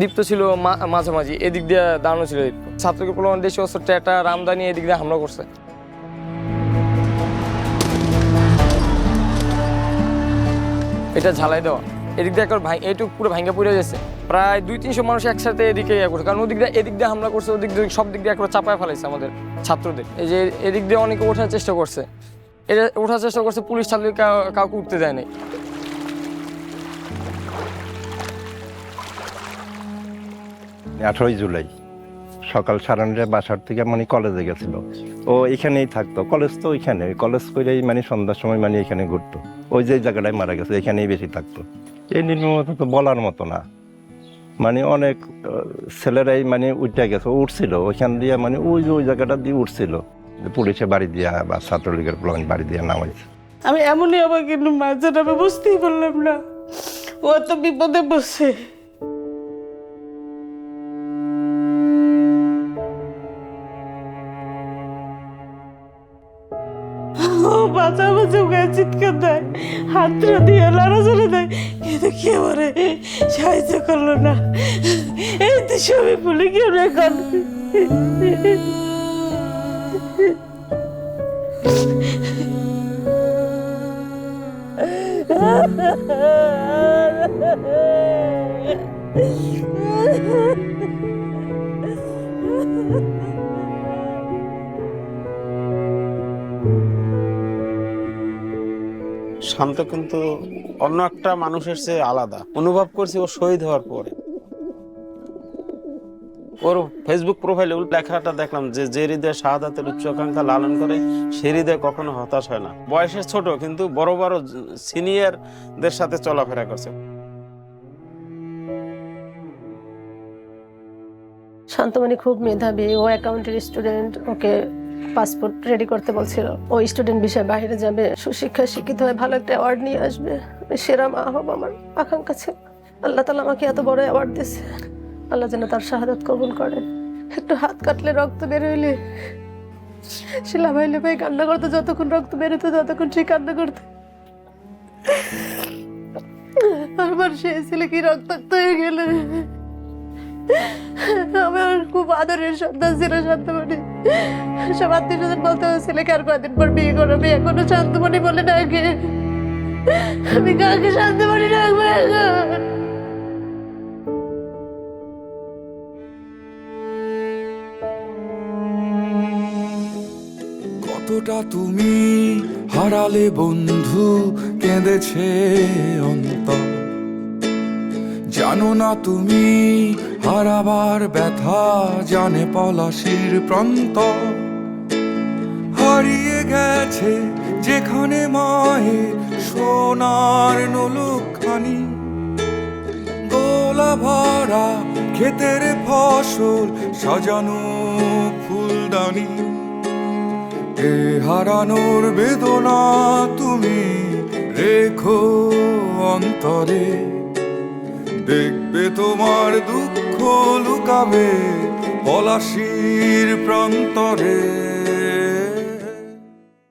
দীপ্ত ছিল মাঝামাঝি, এদিক দিয়ে দাঁড়ানো ছিল দীপ্ত। ছাত্রকে প্রলোভন দেশীয় অস্ত্র টেটা রামদানি এদিক দিয়ে হামলা করছে। এটা ঝালাই দেওয়া, এদিক দিয়ে একবার এইটুকু পুরো ভাঙ্গা পড়ে গেছে। প্রায় 200-300 মানুষ একসাথে এদিকে করছে, কারণ এদিক দিয়ে হামলা করছে, ওদিক দিয়ে সব দিক দিয়ে একবার চাপায় ফেলাইছে আমাদের ছাত্রদের। এই যে এদিক দিয়ে অনেকে ওঠার চেষ্টা করছে, এটা ওঠার চেষ্টা করছে, পুলিশ ছাত্রী কাউকে উঠতে দেয় নাই। 18 জুলাই সকাল 9:30 বাসার থেকে মানে কলেজে গেছিল। ও এখানেই থাকতো, কলেজ তো ওইখানে, কলেজ করেই মানে সন্ধ্যার সময় মানে এখানে ঘুরতো। ওই যে জায়গাটায় মারা গেছে এখানেই বেশি থাকতো। এই নির্মমতা তো বলার মতো না, মানে অনেক ছেলেরাই মানে উঠে গেছে, উঠছিল ওইখান দিয়ে, মানে ওই জায়গাটা দিয়ে উঠছিল, পুলিশে বাড়ি দিয়া বা ছাত্রলীগের প্লান বাড়ি দিয়ে নামাইছে। আমি এমনই আমার কিন্তু মাঝে আমি বুঝতেই পারলাম না ও তো বিপদে বসে। ও বাঁচা বাঁচা গায়ে চিৎকার দেয়, হাত দিয়ে লড়াচড়ে দেয়, কিন্তু কেউ ওরে সাহায্য করলো না। এই তো সবই ভুলে কেউ এখন শান্ত কিন্তু অন্য একটা মানুষের চেয়ে আলাদা অনুভব করছি ও শহীদ হওয়ার পরে। ওর ফেসবুক প্রোফাইলে লেখাটা দেখলাম যে হৃদয়ে শাহাদাতের উচ্চাকাঙ্ক্ষা লালন করে সে হৃদয়ে কখনো হতাশ হয় না। বয়সে ছোট কিন্তু বড় বড় সিনিয়রদের সাথে চলাফেরা করছে। শান্তমণি খুব মেধাবী, ও অ্যাকাউন্টের স্টুডেন্ট, ওকে পাসপোর্ট রেডি করতে বলছিল। ও স্টুডেন্ট বিষয়ে বাইরে যাবে, সুশিক্ষায় শিক্ষিত হয়ে ভালো একটা অ্যাওয়ার্ড নিয়ে আসবে, সেরা মা হব আমার আকাঙ্ক্ষা ছিল। আল্লাহ তাআলা আমাকে এত বড় অ্যাওয়ার্ড দিয়েছে, আল্লাহ যেন তার শাহাদাত কবুল করে। একটু হাত কাটলে রক্ত বের হইলে শিলা ভাইলে ভাই কান্না করতো, যতক্ষণ রক্ত বেরোতো ততক্ষণ সে কান্না করতো। আমার সেই ছেলে কি রক্তাক্ত হয়ে গেলে। আমার খুব আদরের সন্তান ছিল শান্তমণি। সব আত্মীয় স্বজন বলতে ছেলেকে আর কয়েকদিন পর বিয়ে করবে, এখনো শান্তমণি বলে ডাকে। আমি কাকে শান্তমণি ডাকবো এখন? কতটা তুমি হারালে বন্ধু, কেঁদেছে অন্তর। জানো না তুমি হারাবার ব্যথা, জানে পলাশির প্রান্ত। হারিয়ে গেছে যেখানে মায়ের সোনার নোলকখানি, দোলা ভরা ক্ষেতের ফসল সাজানো ফুলদানি। এ হারানোর বেদনা তুমি রেখো অন্তরে, দেখবে তোমার দুঃখ লুকাবে পলাশির প্রান্তরে।